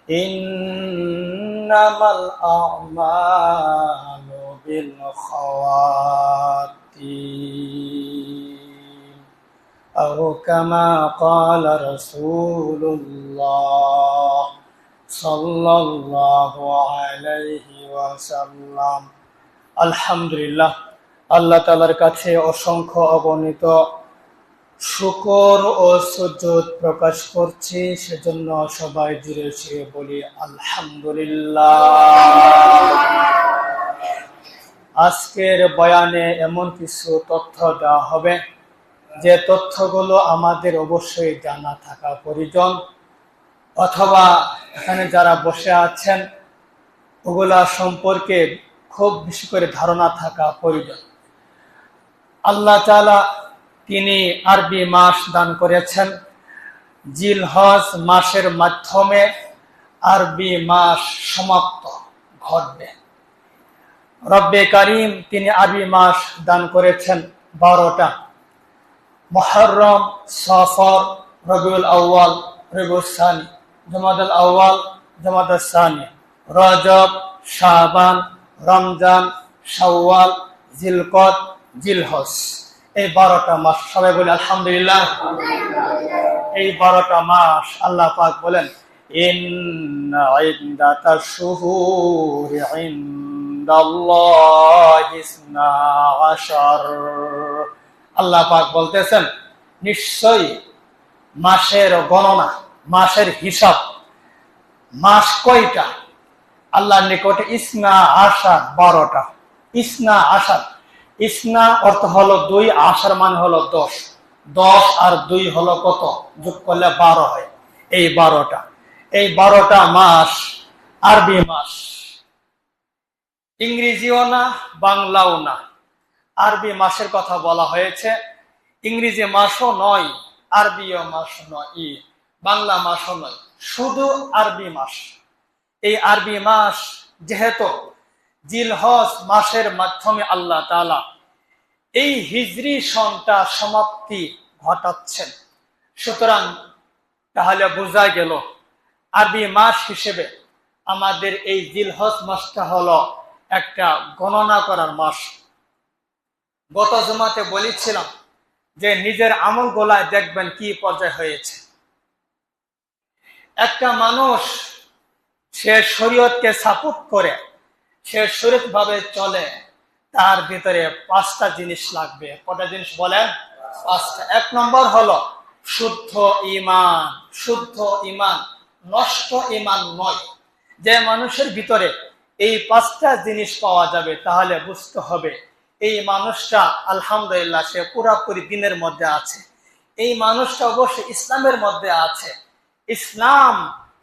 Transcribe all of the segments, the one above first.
ইন্নামাল আমালু বিল খাওয়াতিম আও কামা ক্বালা রাসূলুল্লাহ সাল্লাল্লাহু আলাইহি ওয়াসাল্লাম। আলহামদুলিল্লাহ, আল্লাহ তাআলার কাছে অসংখ্য অগণিত শুকর ও সুজুদ প্রকাশ করছি, সেজন্য সবাই জুড়ে ছুঁয়ে বলি আলহামদুলিল্লাহ। আজকের বয়ানে এমন কিছু তথ্য দেওয়া হবে যে তথ্যগুলো আমাদের অবশ্যই জানা থাকা প্রয়োজন, অথবা এখানে যারা বসে আছেন ওগুলা সম্পর্কে খুব বেশি করে ধারণা থাকা প্রয়োজন। আল্লাহ তাআলা তিনি আরবি মাস দান করেছেন, জিলহজ মাসের মাধ্যমে আরবি মাস সমাপ্ত ঘটবে। রব্বে কারিম তিনি আরবি মাস দান করেছেন 12টা: মুহররম, সফর, রবিউল আউয়াল, রবিউল সানি, জমাদাল আউয়াল, জমাদাল সানি, রজব, শাবান, রমজান, শাওয়াল, জিলকদ, জিলহজ। এই 12টা মাস, সবাই বলি আলহামদুলিল্লাহ। এই 12টা মাস আল্লাহ পাক বলেন ইন্না ইদ্দাতাশ শুহুরি ইনদাল্লাহি 12। আল্লাহ পাক বলতেছেন নিশ্চয়ই মাসের গণনা, মাসের হিসাব, মাস কয়টা আল্লাহর নিকটে 12টা। ইসনা অর্থ হলো 2, আশার মানে হলো 10। 10 আর 2 হলো কত? যোগ করলে 12 হয়। এই 12টা, এই 12টা মাস আরবি মাস, ইংরেজিও না, বাংলাও না, আরবি মাসের কথা বলা হয়েছে। ইংরেজি মাসও নয়, আরবিও মাস নয়, বাংলা মাসও নয়, শুধু আরবি মাস। এই আরবি মাস যেহেতু জিলহজ মাসের মাধ্যমে আল্লাহ তাআলা এই হিজরি সনটা সমাপ্তি ঘটাচ্ছেন, সুতরাং তাহলে বোঝা গেল আরবি মাস হিসেবে আমাদের এই জিলহজ মাসটা হলো একটা গণনা করার মাস। গত জুমাতে বলেছিলাম যে নিজের আমল গোলায় দেখবেন কি পর্যায়ে হয়েছে। একটা মানুষ সে শরীয়তকে সাপোর্ট করে, সে শরীয়ত ভাবে চলে, তার ভিতরে 5টা জিনিস লাগবে। কটা জিনিস বলেন? 5টা। 1 নম্বর হলো শুদ্ধ ঈমান। শুদ্ধ ঈমান, নষ্ট ঈমান নয়। যে মানুষের ভিতরে এই 5টা জিনিস পাওয়া যাবে তাহলে বুঝতে হবে এই মানুষটা আলহামদুলিল্লাহ সে পুরাপুরি দিনের মধ্যে আছে, এই মানুষটা অবশ্যই ইসলামের মধ্যে আছে, ইসলাম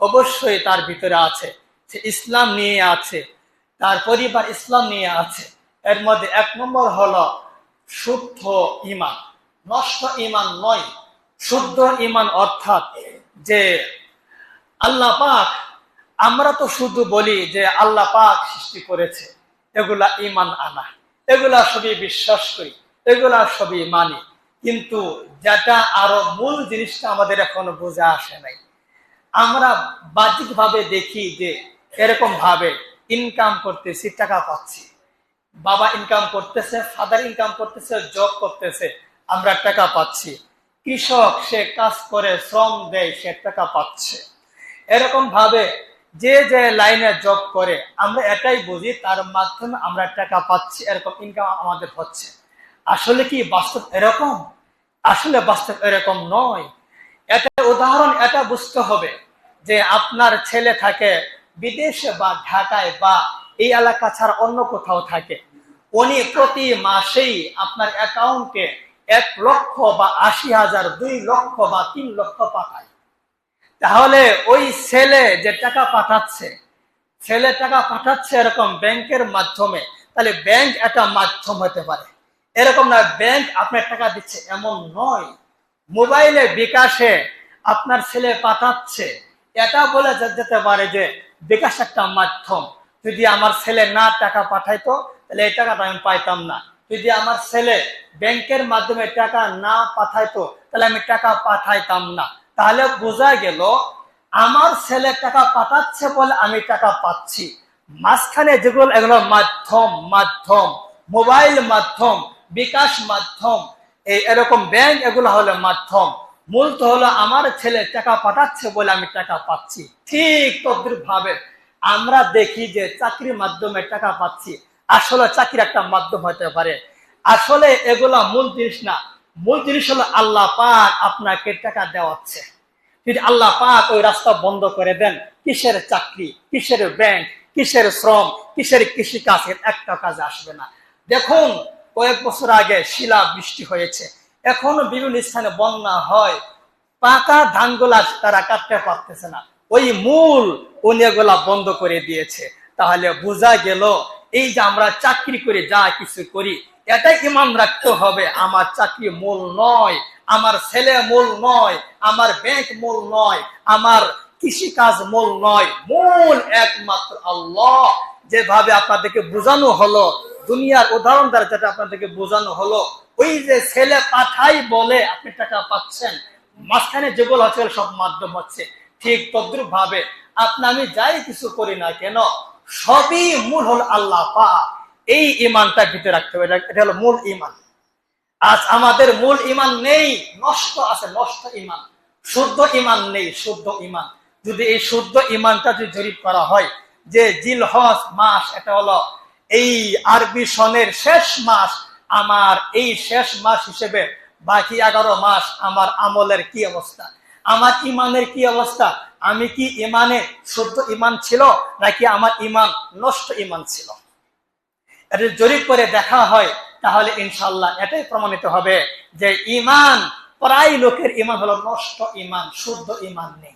অবশ্যই তার ভিতরে আছে, সে ইসলাম নিয়ে আছে, তার পরিবার ইসলাম নিয়ে আছে। এর মধ্যে 1 নম্বর হলো শুদ্ধ ঈমান, নষ্ট ঈমান নয়। শুদ্ধ ঈমান অর্থাৎ যে আল্লাহ পাক, আমরা তো শুধু বলি যে আল্লাহ পাক সৃষ্টি করেছে, এগুলা ঈমান আনা, এগুলা সবই বিশ্বাস করি, এগুলা সবই মানি, কিন্তু যেটা আরো মূল জিনিসটা আমাদের এখনো বোঝা আসে নাই। আমরা বাহ্যিক ভাবে দেখি যে এরকম ভাবে ইনকাম করতেছি, টাকা পাচ্ছি, বাবা ইনকাম করতেছে, ফাদার ইনকাম করতেছে, জব করতেছে, আমরা টাকা পাচ্ছি। কৃষক সে কাজ করে, শ্রম দেয়, সে টাকা পাচ্ছে। এরকম ভাবে যে যে লাইনে জব করে আমরা এটাই বুঝি তার মাধ্যমে আমরা টাকা পাচ্ছি, এরকম ইনকাম আমাদের হচ্ছে। আসলে কি বাস্তব এরকম? আসলে বাস্তব এরকম নয়। এটা উদাহরণ এটা বুঝতে হবে যে আপনার ছেলে থাকে বিদেশে বা ঢাকায় বা এই এলাকা ছাড়া অন্য কোথাও থাকে, উনি প্রতি মাসেই আপনার অ্যাকাউন্টে 1 লক্ষ বা 80,000, 2 লক্ষ বা 3 লক্ষ পাঠায়। তাহলে ওই ছেলে যে টাকা পাঠাচ্ছে, ছেলে টাকা পাঠাচ্ছে এরকম ব্যাংকের মাধ্যমে, তাহলে ব্যাংক একটা মাধ্যম হতে পারে। এরকম না ব্যাংক আপনার টাকা দিচ্ছে এমন নয়। মোবাইলে বিকাশে আপনার ছেলে পাঠাচ্ছে, এটা বলে যেতে পারে যে বিকাশ একটা মাধ্যম। যদি আমার ছেলে না টাকা পাঠাইতো তাহলে এই টাকাটা আমি পাইতাম না। যদি আমার ছেলে ব্যাংকের মাধ্যমে টাকা না পাঠাইতো তাহলে আমি টাকা পাঠাইতাম না। তাহলে বোঝা গেল আমার ছেলে টাকা পাঠাচ্ছে বলে আমি টাকা পাচ্ছি। মাঝখানে যেগুলো এগুলো মাধ্যম মোবাইল মাধ্যম, বিকাশ মাধ্যম, এরকম ব্যাংক, এগুলো হলো মাধ্যম। মূলত হলো আমার ছেলে টাকা পাঠাচ্ছে বলে আমি টাকা পাচ্ছি। ঠিক তদ্রুপ ভাবে আমরা দেখি যে চাকরির মাধ্যমে টাকা পাচ্ছি, আসলে চাকরির একটা মাধ্যম হতে পারে। আসলে এগুলা মূল জিনিস না। মূল জিনিস হলো আল্লাহ পাক আপনাকে টাকা দেওয়াচ্ছে। যদি আল্লাহ পাক ওই রাস্তা বন্ধ করে দেন, কিসের চাকরি, কিসের ব্যাংক, কিসের শ্রম, কিসের কৃষিকাজের একটা কাজে আসবে না। দেখুন, কয়েক বছর আগে শিলা বৃষ্টি হয়েছে, এখনো বিভিন্ন স্থানে বন্যা হয়, পাকা ধানগুলা তারা কাটতে পারতেছে না, ওই মূল উনি এগুলা বন্ধ করে দিয়েছে। তাহলে বোঝা গেল এই যে আমরা চাকরি করে যা কিছু করি, এটাই ইমান রাখতে হবে। আমার চাকরি মূল নয়, আমার ছেলে মূল নয়, আমার ব্যাংক মূল নয়, আমার কৃষিকাজ মূল নয়, মূল একমাত্র আল্লাহ। যেভাবে আপনাদেরকে বোঝানো হলো, দুনিয়ার উদাহরণ দ্বারা যেটা আপনাদেরকে বোঝানো হলো, ওই যে ছেলে পাঠাই বলে আপনি টাকা পাচ্ছেন, মাঝখানে যেগুলো হচ্ছে সব মাধ্যম হচ্ছে। ঠিক তদ্রুপ ভাবে আপনি আমি যাই কিছু করি না কেন, সবই মূল হল আল্লাহ পাক। এই ইমানটা ভিতরে রাখতে হবে, এটা হলো মূল ইমান। আজ আমাদের মূল ইমান নেই, নষ্ট আছে, নষ্ট ইমান। শুদ্ধ ইমান নেই, শুদ্ধ ইমান। যদি এই শুদ্ধ ইমানটা যদি জরিপ করা হয়, যে জিলহজ মাস, এটা হলো এই আরবি সনের শেষ মাস, আমার এই শেষ মাস হিসেবে বাকি 11 মাস আমার আমলের কি অবস্থা, আমার ইমানের কি অবস্থা, আমি কি ইমানে শুদ্ধ ইমান ছিল নাকি আমার ইমান নষ্ট ইমান ছিল, এটা জরিপ করে দেখা হয়, তাহলে ইনশাল্লাহ এটাই প্রমাণিত হবে যে ইমান, প্রায় লোকের ইমান হলো নষ্ট ইমান, শুদ্ধ ইমান নেই।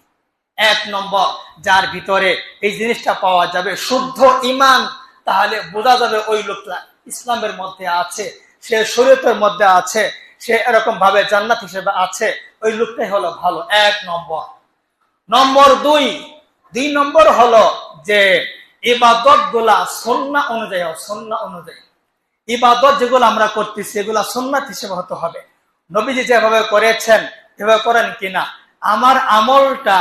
এক নম্বর, যার ভিতরে এই জিনিসটা পাওয়া যাবে, শুদ্ধ ইমান, তাহলে বোঝা যাবে ওই লোকটা ইসলামের মধ্যে আছে, সে শরীয়তের মধ্যে আছে, সে এরকম ভাবে জান্নাত হিসেবে আছে, ওই লোকটাই হলো ভালো। এক নম্বর। নম্বর দুই নম্বর হলো যে ইবাদত গুলা সুন্নাহ অনুযায়ী, সুন্নাহ অনুযায়ী ইবাদত যেগুলো আমরা করতেছি এগুলা সুন্নাত হিসেবে হতে হবে। নবীজি যেভাবে করেছেন এভাবে করেন কিনা, আমার আমলটা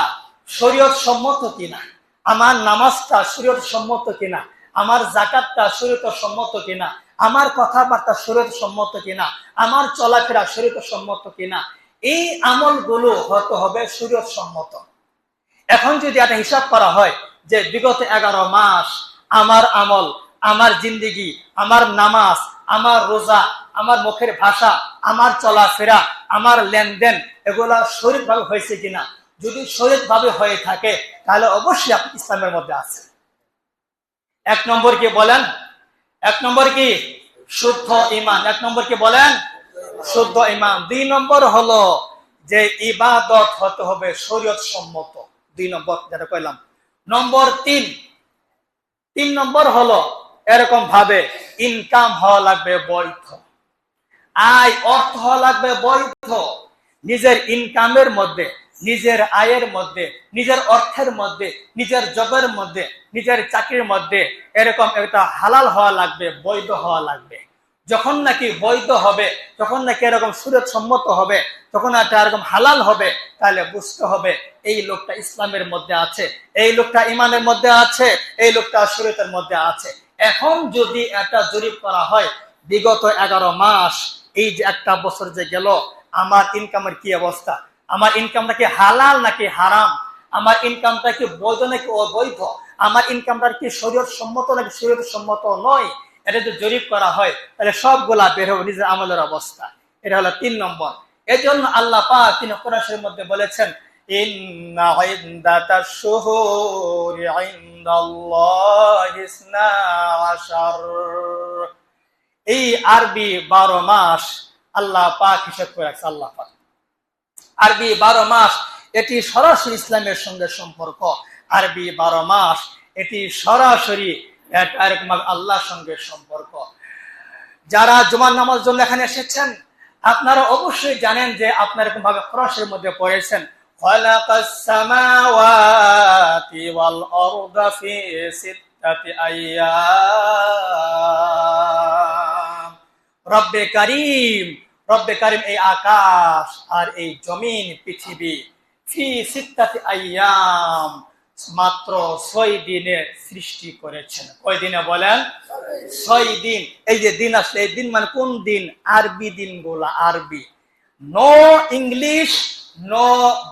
শরীয়ত সম্মত কিনা, আমার নামাজটা শরীয়ত সম্মত কিনা, আমার যাকাতটা শরীয়ত সম্মত কিনা, আমার কথাবার্তা শরীয়ত সম্মত কিনা, আমার চলাফেরা শরীয়ত সম্মত কিনা, এই আমলগুলো হতে হবে শরীয়ত সম্মত। এখন যদি একটা হিসাব করা হয় যে বিগত 11 মাস আমার আমল, আমার জিন্দিগি, আমার নামাজ, আমার রোজা, আমার মুখের ভাষা, আমার চলাফেরা, আমার লেনদেন, এগুলা শরীয়ত ভাবে হয়েছে কিনা, যদি শরীয়ত ভাবে হয়ে থাকে তাহলে অবশ্যই আপনি ইসলামের মধ্যে আছে। এক নম্বর কি বলেন? এক নম্বর কি? শুদ্ধ ইমান। এক নম্বর কি বলেন? শুদ্ধ ইমান। 2 নম্বর হলো যে ইবাদত হতে হবে শরীয়ত সম্মত। 2 নম্বর যেটা কইলাম। নম্বর 3 নম্বর হলো এরকম ভাবে ইনকাম হওয়া লাগবে বৈধ, আয় অর্থ হওয়া লাগবে বৈধ। নিজের ইনকামের মধ্যে, নিজের আয়ের মধ্যে, নিজের অর্থের মধ্যে, নিজের জবের মধ্যে, নিজের চাকরির মধ্যে এরকম একটা হালাল হওয়া লাগবে, বৈধ হওয়া লাগবে। যখন নাকি বৈধ হবে, যখন নাকি এরকম শরীয়ত সম্মত হবে, তখন একটা এরকম হালাল হবে, তাহলে বুঝতে হবে এই লোকটা ইসলামের মধ্যে আছে, এই লোকটা ইমানের মধ্যে আছে, এই লোকটা শরীয়তের মধ্যে আছে। এখন যদি একটা জরিপ করা হয় বিগত 11 মাস, এই যে একটা বছর যে গেল, আমার ইনকামের কি অবস্থা, আমার ইনকামটা কি হালাল নাকি হারাম, আমার ইনকামটা কি বৈধ নাকি অবৈধ, আমার ইনকামটা কি শরীয়ত সম্মত নাকি শরীয়ত সম্মত নয়, এটা যদি জরিপ করা হয় তাহলে সবগুলা বের হবে নিজের আমলের অবস্থা। এটা হলো 3 নম্বর। এই জন্য আল্লাহ পাক তিনি কোরআনের মধ্যে বলেছেন, ইন্না ইদ্দাতাশ শুহুরি ইনদাল্লাহি 12। এই আরবি 12 মাস আল্লাহ পাক হিসাব করে রাখছে। আল্লাহ পাক আরবি 12 মাস, এটি সরাসরি ইসলামের সঙ্গে সম্পর্ক। আরবি 12 মাস এটি সরাসরি আল্লাহর সঙ্গে সম্পর্ক। যারা জুমার নামাজ জন্য এখানে এসেছেন, আপনারা অবশ্যই জানেন যে আপনারা এরকম ভাবে কোরআনের মধ্যে পড়েছেন, খালাকাস সামাওয়াতি ওয়াল আরদা ফি সিত্তাতি আইয়াম। রব্বে কারীম, রব্বে কারীম এই আকাশ আর এই জমিন পৃথিবী, ফি সিত্তাতি আইয়াম, মাত্র 6 দিনে সৃষ্টি করেছেন। কয় দিনে বলেন? 6 দিন। এই যে দিন আসলে, এই দিন মানে কোন দিন? আরবি দিনগুলা, আরবি, নো ইংলিশ, নো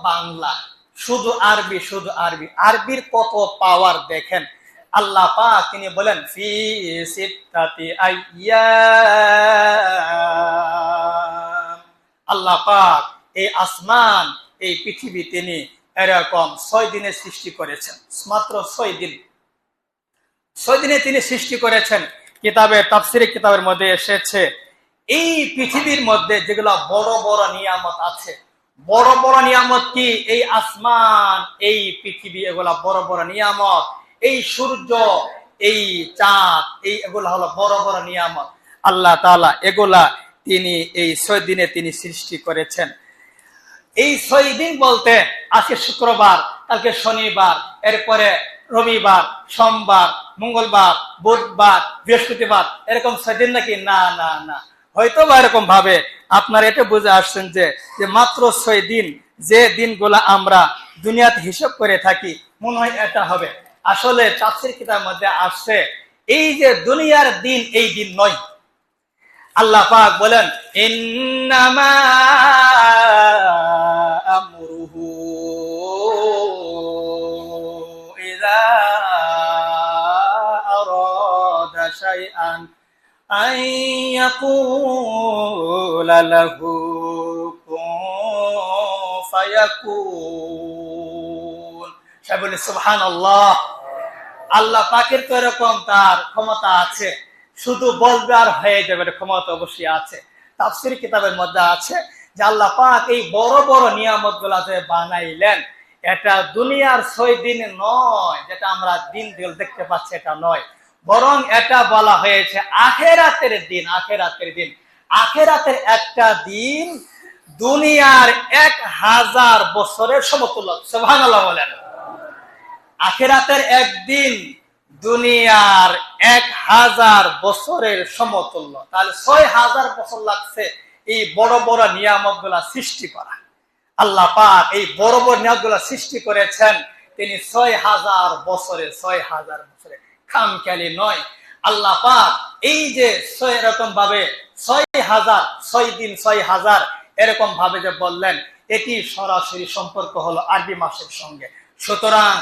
বাংলা, শুধু আরবি, শুধু আরবি। আরবির কত পাওয়ার দেখেন। আল্লাহ পাক তিনি বলেন ফি সিত্তাতি আইয়াম, আল্লাহ পাক এই আসমান, এই পৃথিবী তিনি এরকম 6 দিনে সৃষ্টি করেছেন। মাত্র 6 দিন, 6 দিনে তিনি সৃষ্টি করেছেন। কিতাবে তাফসীরে কিতাবের মধ্যে এসেছে, এই পৃথিবীর মধ্যে যেগুলো বড় বড় নিয়ামত আছে, বড় বড় নিয়ামত কি? এই আসমান, এই পৃথিবী, এগুলা বড় বড় নিয়ামত। এই সূর্য, এই চাঁদ, এই এগুলা হলো বড় বড় নিয়ামত। আল্লাহ তাআলা এগুলা তিনি এই 6 দিনে তিনি সৃষ্টি করেছেন। এই 6 দিন বলতে আজকে শুক্রবার, কালকে শনিবার, এরপরে রবিবার, সোমবার, মঙ্গলবার, বুধবার, বৃহস্পতিবার, এরকম 6 দিন নাকি? না না না, হয়তো বা এরকম ভাবে আপনারা এটা বুঝে আসছেন যে মাত্র 6 দিন, যে দিনগুলা আমরা দুনিয়াতে হিসাব করে থাকি, মনে হয় এটা হবে। আসলে তাফসীর কিতাবের মধ্যে আসছে এই যে দুনিয়ার দিন, এই দিন নয়। আল্লাহ পাক বলেন ইন্নামা আমরুহু ইযা আরাদা শাইআন আন ইয়াকুলা লাহু কুন ফায়াকুন। সে বলে সুবহানাল্লাহ। আল্লাহ পাকের তো এরকম তার ক্ষমতা আছে, শুধু বলবে আর হয়ে যাবে, ক্ষমতা অবশ্যই আছে। তাফসীর কিতাবের মধ্যে আছে যে আল্লাহ পাক এই বড় বড় নিয়ামত গুলা যে বানাইলেন, এটা দুনিয়ার 6 দিন নয়, যেটা আমরা দিন দেখতে পাচ্ছি, এটা নয়, বরং এটা বলা হয়েছে আখিরাতের দিন। আখিরাতের দিন, আখিরাতের একটা দিন দুনিয়ার 1000 বছরের সমতুল্য। সুবহানাল্লাহ বলেন। আখিরাতের একদিন দুনিয়ার 1000 বছরের সমতুল্য। তাহলে 6000 বছর লাগছে এই বড় বড় নিয়ামত গুলা সৃষ্টি করা। আল্লাহ পাক এই বড় বড় নিয়ামত গুলা সৃষ্টি করেছেন তিনি 6000 বছরে। 6000 বছরে, খামখেয়ালি নয়। আল্লাহ পাক এই যে এরকম ভাবে 6000, 6 দিন 6000 এরকম ভাবে যে বললেন, এটি সরাসরি সম্পর্ক হলো আরবি মাসের সঙ্গে। সুতরাং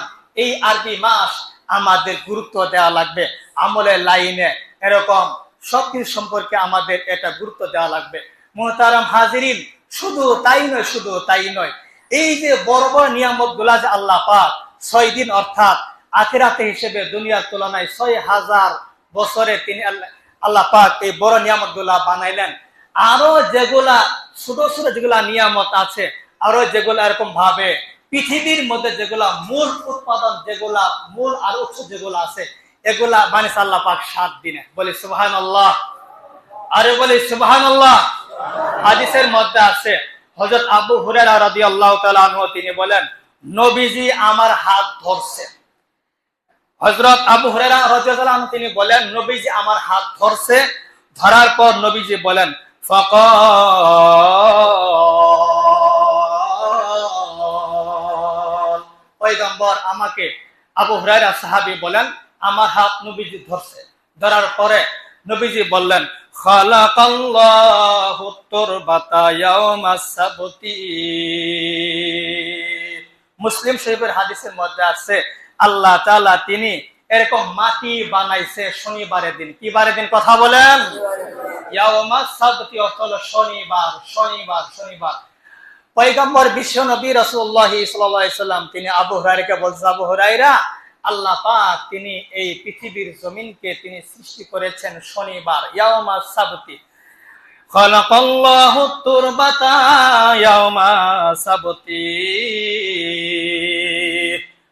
এই আরবি মাস আমাদের গুরুত্ব দেওয়া লাগবে আমলের লাইনে, এরকম সবকিছু সম্পর্কে আমাদের এটা গুরুত্ব দেওয়া লাগবে। মুহতারাম হাজিরিন, শুধু তাই নয়, শুধু তাই নয়, এই যে বড় বড় নিয়ামত গুলা যে আল্লাহ পাক 6 দিন অর্থাৎ আখিরাতে হিসেবে দুনিয়ার তুলনায় 6000 বছরে তিনি আল্লাহ পাক এই বড় নিয়ামত গুলা বানাইলেন। আরো যেগুলা ছোট ছোট যেগুলা নিয়ামত আছে, আরো যেগুলা এরকম ভাবে পৃথিবীর মধ্যে যেগুলা মূল উৎপাদন, যেগুলা মূল আর উৎস যেগুলা আছে, এগুলা বানিয়েছে আল্লাহ পাক 7 দিনে। বলি সুবহানাল্লাহ, আরে বলি সুবহানাল্লাহ। হাদিসের মধ্যে আছে, হযরত আবু হুরায়রা রাদিয়াল্লাহু তাআলা আনহু তিনি বলেন, নবীজি আমার হাত ধরছে। হযরত আবু হুরায়রা রাদিয়াল্লাহু আনহু তিনি বলেন, নবীজি আমার হাত ধরছে। ধরার পর নবীজি বলেন, পয়গম্বর আমাকে, আবু হুরায়রা সাহাবী বলেন, আমার হাত নবীজি ধরছে। ধরার পরে নবীজি বললেন, খালাকাল্লাহু তুরবাতা ইয়াউমাস সাবতি। মুসলিম শরীফের হাদিসের মধ্যে আছে, আল্লাহ তাআলা তিনি এরকম মাটি বানাইছে শনিবারের দিন। কি বারের দিন কথা বলেন? ইয়াউমাস সাবতি অর্থ হলো শনিবার। শনিবার, শনিবার। পয়গম্বর বিশ্ব নবী রাসূলুল্লাহ সাল্লাল্লাহু আলাইহি সাল্লাম তিনি আবু হুরায়রাকে বলছেন, আবু হুরায়রা, আল্লাহ পাক তিনি এই পৃথিবীর জমিনকে তিনি সৃষ্টি করেছেন শনিবার, ইয়াউমাস সাবতি। খালাকাল্লাহু তুরবাতা ইয়াউমাস সাবতি।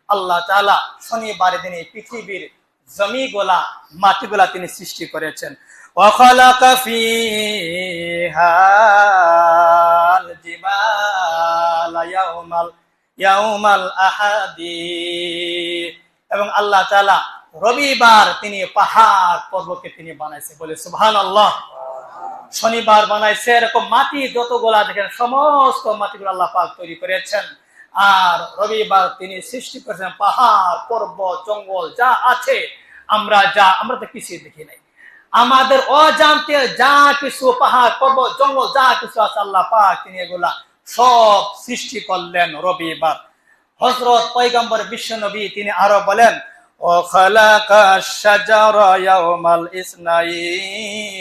আল্লাহ তাআলা শনিবারের দিনে পৃথিবীর জমিগুলা, মাটিগুলা তিনি সৃষ্টি করেছেন। ওয়া খালাকা ফিহাল জিবালা ইয়াউমাল আহাদি। এবং আল্লাহ তাআলা রবিবার তিনি পাহাড় পর্বতকে তিনি বানাইছে। বলে সুবহানাল্লাহ। শনিবার বানাইছে। এরকম মাটি যতগুলা দেখেন, সমস্ত মাটিগুলো আল্লাহ পাক তৈরি করেছেন। আর রবিবার তিনি সৃষ্টি করেছেন পাহাড় পর্বত জঙ্গল যা আছে, আমরা তো কিছুই দেখি নাই। আমাদের অজান্তে যা কিছু পাহাড় পর্বত জঙ্গল যা কিছু আছে আল্লাহ পাক তিনি এগুলা সব সৃষ্টি করলেন রবিবার। হযরত পয়গম্বর বিশ্ব নবী তিনি আরো বলেন, ও খালাকাশ শাজারা ইয়াউমাল ইসনাইন।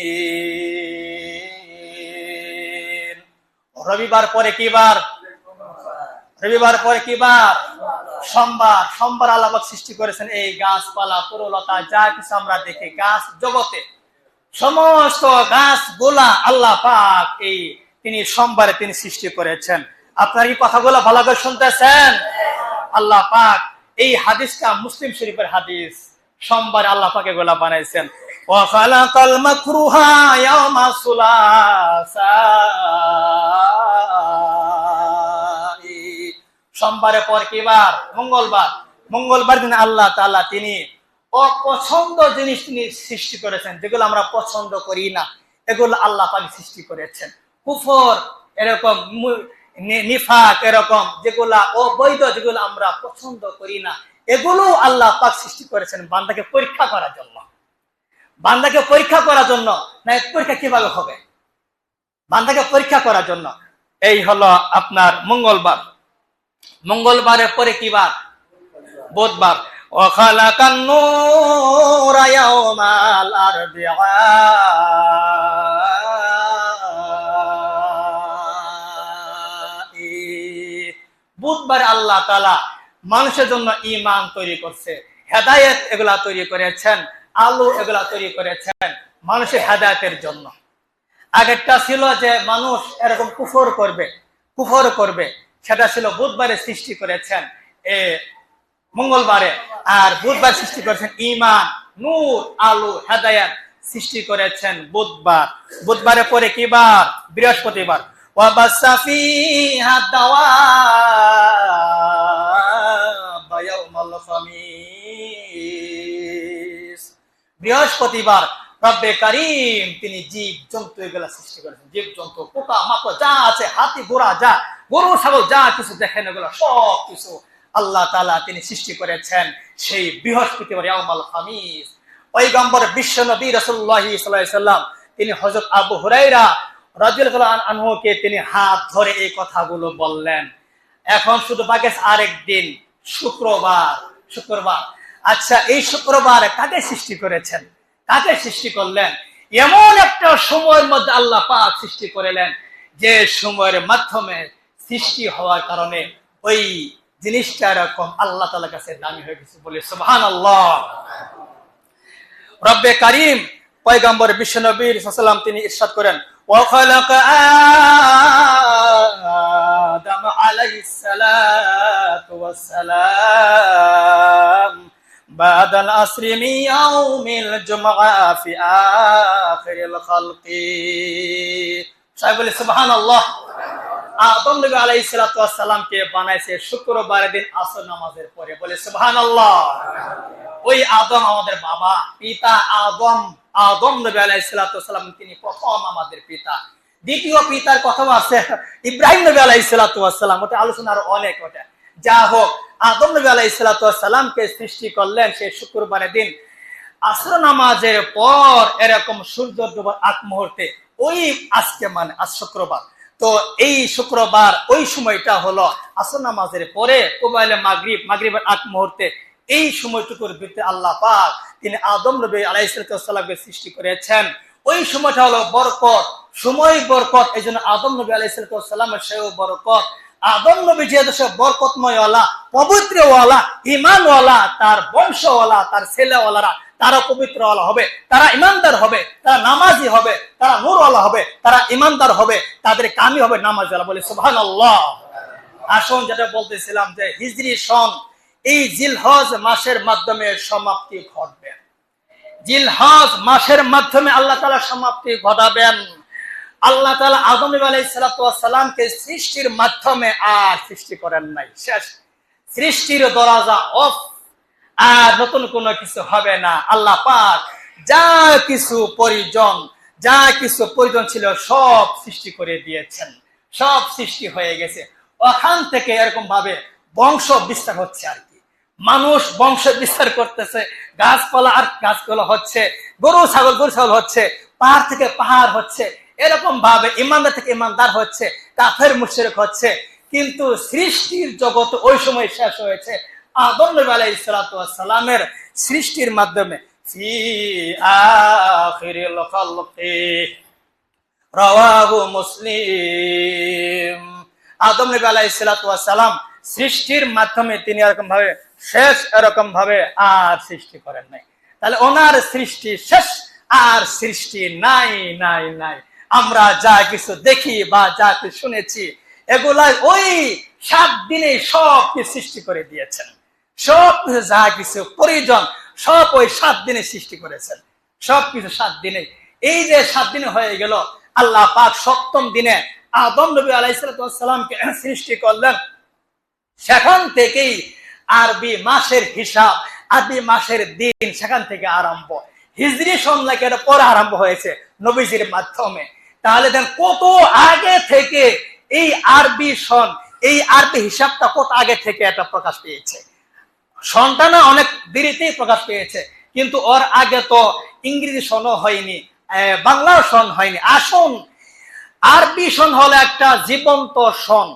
রবিবার পরে কি বার? রবিবার পরে কি বার? সোমবার। সোমবার আল্লাহ পাক সৃষ্টি করেছেন এই গাছপালা তরুলতা যা কিছু আমরা দেখি গাছ জগতে, সমস্ত গাছগুলা আল্লাহ পাক এই তিনি সোমবারে তিনি সৃষ্টি করেছেন। আপনার এই কথাগুলো ভালো করে শুনতেছেন? আল্লাহ পাক এই হাদিসটা মুসলিম শরীফের হাদিস, সোমবারে আল্লাহ পাক এগুলা বানাইছেন। ওয়া খালাকাল মাকরুহা ইয়াওমা সুলাসা। সোমবারের পর কি বার? মঙ্গলবার। মঙ্গলবার দিন আল্লাহ তাআলা তিনি অপছন্দ জিনিস তিনি সৃষ্টি করেছেন, যেগুলো আমরা পছন্দ করি না এগুলো আল্লাহ পাক সৃষ্টি করেছেন। কুফর এরকম, নিফাক এরকম যেগুলা অবৈধ, যেগুলো আমরা পছন্দ করি না এগুলো আল্লাহ পাক সৃষ্টি করেছেন বান্দাকে পরীক্ষা করার জন্য। বান্দাকে পরীক্ষা করার জন্য। না, পরীক্ষা কিভাবে হবে? বান্দাকে পরীক্ষা করার জন্য। এই হলো আপনার মঙ্গলবার। মঙ্গলবারের পরে কি বার? বুধবার। ওয়াখালাকান নূরা ইয়াওমাল আরবিআ। বুধবার আল্লাহ তাআলা মানুষের জন্য ঈমান তৈরি করছে, হেদায়েত এগুলা তৈরি করেছেন, আলো এগুলা তৈরি করেছেন মানুষের হেদায়েতের জন্য। আগেরটা ছিল যে মানুষ এরকম কুফর করবে, সেটা ছিল বুধবারে সৃষ্টি করেছেন মঙ্গলবারে, আর বুধবার সৃষ্টি করেছেন ঈমান, নূর, আলো, হেদায়েত সৃষ্টি করেছেন বুধবার। বুধবারের পরে কি বার? বৃহস্পতিবার। ওয়াবাসা ফিহা দাওয়াবা ইয়াউমাল খামিস। বৃহস্পতিবার রব্বে কারীম তিনি জীব জন্তু এগুলা সৃষ্টি করেছেন। জীব জন্তু পোকা মাকড় যা আছে, হাতি ঘোড়া যা, গরু ছাগল যা কিছু দেখেন এগুলো সব কিছু আল্লাহ তাআলা তিনি সৃষ্টি করেছেন সেই বৃহস্পতিবার ইয়াউমাল খামিস। পয়গম্বর বিশ্ব নবী রাসূলুল্লাহ সাল্লাল্লাহু আলাইহি সাল্লাম তিনি হযরত আবু হুরায়রা রাদিয়াল্লাহু আনহুকে তিনি হাত ধরে এই কথাগুলো বললেন। এখন শুধু বাকি আরেকদিন শুক্রবার। আচ্ছা, এই শুক্রবার কাকে সৃষ্টি করেছেন? কাকে সৃষ্টি করলেন? এমন একটা সময়ের মধ্যে আল্লাহ পাক সৃষ্টি করলেন যে সময়ের মাধ্যমে সৃষ্টি হওয়ার কারণে ওই জিনিসটা এরকম আল্লাহ তাআলার কাছে দামি হয়ে গেছে। বলে সুবহানাল্লাহ। রব্বে কারীম পয়গম্বর বিশ্ব নবী সাল্লাল্লাহু আলাইহি ওয়াসাল্লাম তিনি ইরশাদ করেন, ওয়া খালাকা আদম আলাইহিস সালাতু ওয়াস সালাম বাদাল আসরি মিন ইয়াউমিল জুমআ ফি আখিরিল খালকি। সবাই বলে সুবহানাল্লাহ। আদম নবী আলাইহিস সালাতু ওয়াস সালামকে বানাইছে শুক্রবারের দিন আসর নামাজের পরে। বলে সুবহানাল্লাহ। ওই আদম আমাদের বাবা, পিতা আদম নবী আলাইহিস সালাতু ওয়াস সালাম তিনি প্রথম আমাদের পিতা। দ্বিতীয় পিতার কথাও আছে ইব্রাহিম নবী আলাইহিস সালাতু ওয়াস সালাম, ওটা আলোচনার অনেক। ওটা যা হোক, আদম নবী আলাইহিস সালাতু ওয়াস সালামকে সৃষ্টি করলেন সেই শুক্রবারের দিন আসর নামাজের পর, এরকম সূর্য ডোবার আগ মুহূর্তে। ওই আজকে মানে আজ শুক্রবার, তো এই শুক্রবার ওই সময়টা হলো আসর নামাজের পরে কোবাইলে মাগরিবের আগ মুহূর্তে। এই সময়টুকুর ভিতরে আল্লাহ পাক তিনি আদম নবী আলাইহিস সালামকে সৃষ্টি করেছেন। ওই সময়টা হলো বরকত, সময় বরকত। এই জন্য আদম নবী আলাইহিস সালামের সেও বরকত। আদম নবী যেহেতু সে বরকতময়ওয়ালা, পবিত্রওয়ালা, ঈমানওয়ালা, তার বংশওয়ালা, তার ছেলেওয়ালারা তারা পবিত্রওয়ালা হবে, তারা ইমানদার হবে, তারা নামাজি হবে, তারা নূরওয়ালা হবে, তারা ইমানদার হবে, তাদের কামি হবে নামাজওয়ালা। বলে সুবহানাল্লাহ। আসুন, যেটা বলতেছিলাম যে হিজরি সন এই জিলহজ মাসের মাধ্যমে সমাপ্তি ঘটবে। জিলহজ মাসের মাধ্যমে আল্লাহ তাআলা সমাপ্তি ঘটাবেন। আল্লাহ তাআলা আদম নবী আলাইহিস সালাতু ওয়াস সালামকে সৃষ্টির মাধ্যমে আর সৃষ্টি করেন নাই, শেষ। সৃষ্টির দরজা অফ, আর নতুন কোনো কিছু হবে না। আল্লাহ পাক যা কিছু প্রয়োজন ছিল সব সৃষ্টি করে দিয়েছেন, সব সৃষ্টি হয়ে গেছে। ওখান থেকে এরকম ভাবে বংশ বিস্তার হচ্ছে আর কি। মানুষ বংশ বিস্তার করতেছে, গাছপালা আর গাছপালা হচ্ছে, গরু ছাগল হচ্ছে, পাহাড় থেকে পাহাড় হচ্ছে, এরকম ভাবে ইমানদার থেকে ইমানদার হচ্ছে, কাফের মুশরিক হচ্ছে। কিন্তু সৃষ্টির জগৎ ওই সময় শেষ হয়েছে আদম নবী আলাইহিস সালাতু ওয়াস সালামের সৃষ্টির মাধ্যমে। ফি আখিরিল খালকি রাওয়াহু মুসলিম। আদম নবী আলাইহিস সালাতু ওয়াস সালাম সৃষ্টির মাধ্যমে তিনি এরকম ভাবে শেষ, এরকম ভাবে আর সৃষ্টি করেন নাই। তাহলে ওনার সৃষ্টি শেষ, আর সৃষ্টি নাই নাই নাই। আমরা যা কিছু দেখি বা যা কিছু শুনেছি এগুলা ওই 7 দিনে সব কিছু সৃষ্টি করে দিয়েছেন। সব কিছু যা কিছু প্রয়োজন সব ওই 7 দিনে সৃষ্টি করেছেন, সবকিছু 7 দিনে। এই যে 7 দিনে হয়ে গেল, আল্লাহ পাক 7ম দিনে আদম নবী আলাইহিস সালামকে সৃষ্টি করলেন। সেখান থেকেই আরবি মাসের হিসাব, আরবি মাসের দিন সেখান থেকে আরম্ভ। হিজরি সন নাকি পরে আরম্ভ হয়েছে নবীজির মাধ্যমে। তাহলে দেন কত আগে থেকে এই আরবি সন, এই আরবি হিসাবটা কত আগে থেকে এটা প্রকাশ পেয়েছে। সনটা না অনেক দেরিতেই প্রকাশ পেয়েছে, কিন্তু ওর আগে তো ইংরেজি সনও হয়নি, বাংলা সন হয়নি। আসুন, আরবি সন হলো একটা জীবন্ত সন,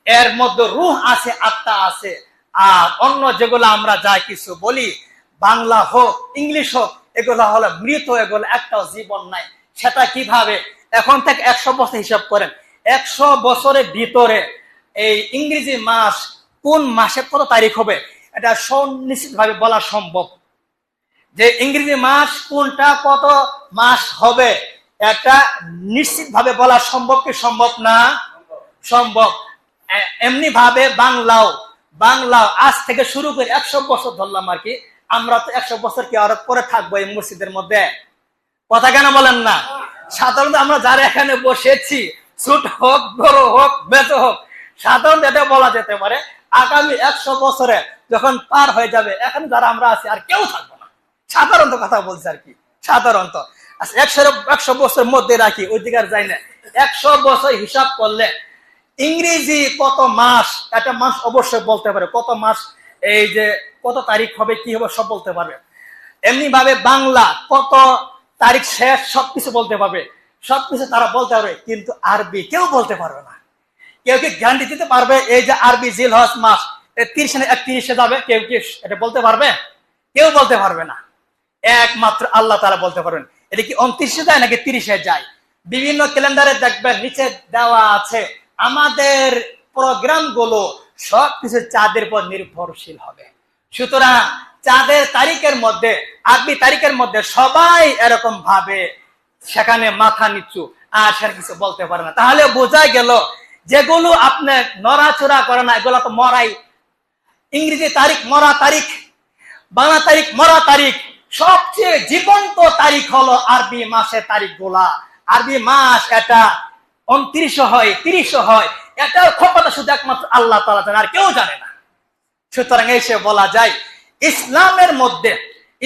এর মধ্যে রূহ আছে, আত্মা আছে। আর অন্য যেগুলো আমরা যা কিছু বলি, বাংলা হোক ইংলিশ হোক, এগুলো হলো মৃত, এগুলো একটাও জীবন নাই। সেটা কিভাবে? এখন থেকে 100 বছর হিসাব করেন, 100 বছরের ভিতরে এই ইংরেজি মাস কোন মাসে কত তারিখ হবে এটা সুনিশ্চিত ভাবে বলা সম্ভব। যে ইংরেজি মাস কোনটা কত মাস হবে এটা নিশ্চিত ভাবে বলা সম্ভব কি সম্ভব না? সম্ভব। এমনি ভাবে বাংলাও আজ থেকে শুরু করে 100 বছর ধরলাম আর কি। আমরা তো 100 বছর কি আর পরে থাকবো এই মসজিদের মধ্যে? কথা কেন বলেন না? সাধারণত আমরা যারা এখানে বসেছি, ছোট হোক বড় হোক বেঁচে হোক, সাধারণত এটা বলা যেতে পারে আগামী 100 বছরে যখন পার হয়ে যাবে, এখন যারা আমরা আছি আর কেউ থাকবো না। সাধারণত কথা বলছি আর কি, সাধারণত 100 বছরের মধ্যে রাখি, ওই দিকে আর যাই না। 100 বছর হিসাব করলে ইংরেজি কত মাস, একটা মাস অবশ্যই বলতে পারে, কত মাস, এই যে কত তারিখ হবে কি হবে সব বলতে পারবে। এমনি ভাবে বাংলা কত তারিখ শেষ সবকিছু বলতে পারবে, সবকিছু তারা বলতে পারবে। কিন্তু আরবি কেউ বলতে পারবে না। কেউ কি গ্যারান্টি দিতে পারবে এই যে আরবি জিলহজ মাস 30-31 যাবে? কেউ কি এটা বলতে পারবে? কেউ বলতে পারবে না। একমাত্র আল্লাহ তাআলা বলতে পারবেন। এটা কি 29 যায় নাকি 30 যায়? বিভিন্ন ক্যালেন্ডারে দেখবেন নিচে দেওয়া আছে। আমাদের প্রোগ্রাম গুলো সবকিছু চাঁদের পর নির্ভরশীল হবে। সুতরাং চাঁদের তারিখের মধ্যে, আরবি তারিখের মধ্যে সবাই এরকম ভাবে সেখানে মাথা নিচু, আর সেখানে কিছু বলতে পারে না। তাহলে বোঝা গেল যেগুলো আপনি নড়াচড়া করে না, এগুলো তো মরাই। ইংরেজি তারিখ মরা তারিখ, বাংলা তারিখ মরা তারিখ। সবচেয়ে জীবন্ত তারিখ হলো আরবি মাসের তারিখ গুলা। আরবি মাস এটা 29 হয়, 30 হয়, এটার খবরটা শুধু একমাত্র আল্লাহ তাআলা জানে, আর কেউ জানে না। সুতরাং এসে বলা যায় ইসলামের মধ্যে,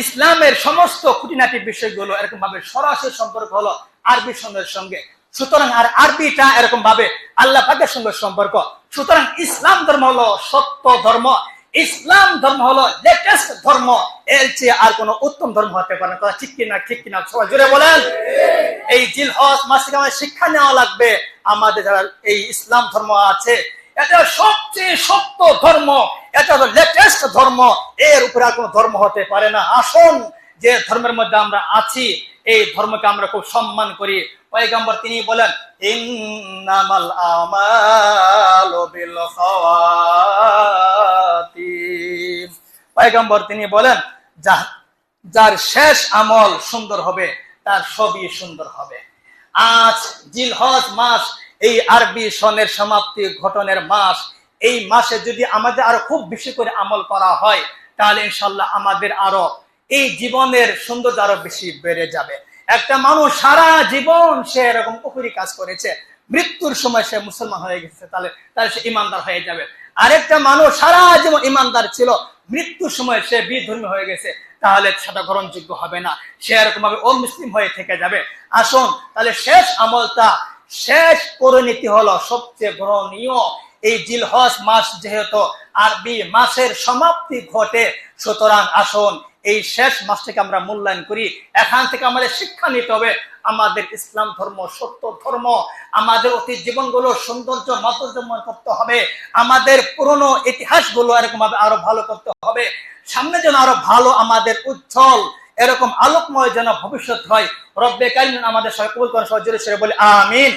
ইসলামের সমস্ত খুঁটিনাটি বিষয়গুলো এরকম ভাবে সরাসরি সম্পর্ক হলো আরবি সনের সঙ্গে। সুতরাং আর আরবিটা এরকম ভাবে আল্লাহ পাকের সঙ্গে সম্পর্ক। সুতরাং ইসলাম ধর্ম হলো সত্য ধর্ম, ইসলাম ধর্ম হলো লেটেস্ট ধর্ম, এর চেয়ে আর কোন উত্তম ধর্ম হতে পারে না। কথা ঠিক কিনা? ঠিক কিনা? সবাই জোরে বলেন। এই জিলহজ মাস থেকে আমাদের শিক্ষা নেওয়া লাগবে। আমাদের যারা এই ইসলাম ধর্ম আছে, এটা সবচেয়ে সত্য ধর্ম, এটা হলো লেটেস্ট ধর্ম, এর উপরে আর কোন ধর্ম হতে পারে না। আসুন, যে ধর্মের মধ্যে আমরা আছি এই ধর্মকে আমরা খুব সম্মান করি। পয়গম্বর তিনি বলেন ইন্নামাল আমালু বিল খাওয়াতিম। পয়গম্বর তিনি বলেন যার শেষ আমল সুন্দর হবে তার সবই সুন্দর হবে। আজ জিলহজ মাস, এই আরবি সনের সমাপ্তি ঘটনের মাস। এই মাসে যদি আমাদের আরো খুব বেশি করে আমল করা হয়, তাহলে ইনশাল্লাহ আমাদের আরো এই জীবনের সৌন্দর্য আরো বেশি বেড়ে যাবে। একটা মানুষ সারা জীবন সে এরকম কুফরি কাজ করেছে, মৃত্যুর সময় সে মুসলমান হয়ে গেছে, তাহলে সে ইমানদার হয়ে যাবে। আরেকটা মানুষ সারা জীবন ইমানদার ছিল, মৃত্যুর সময় সে বিধর্মী হয়ে গেছে, তাহলে সেটা গ্রহণযোগ্য হবে না, সে এরকম ভাবে অমুসলিম হয়ে থেকে যাবে। আসুন, তাহলে শেষ আমলটা, শেষ পরিণতি হলো সবচেয়ে গ্রহণীয়। এই জিলহজ মাস যেহেতু আরবি মাসের সমাপ্তি ঘটে, সুতরাং আসুন এই শেষ মাসটাকে আমরা মূল্যায়ন করি। এখান থেকে আমাদের শিক্ষা নিতে হবে, আমাদের ইসলাম ধর্ম সত্য ধর্ম, আমাদের অতীত জীবনগুলো সৌন্দর্য মাধুর্যময় করতে হবে, আমাদের পুরনো ইতিহাসগুলো এরকম ভাবে আরো ভালো করতে হবে, সামনে যেন আরো ভালো আমাদের উজ্জ্বল এরকম আলোকময় যেন ভবিষ্যৎ হয়। রব্বে কারিম আমাদের সবাই কবুল করেন, সবাই জোরে সরে বলি আমিন।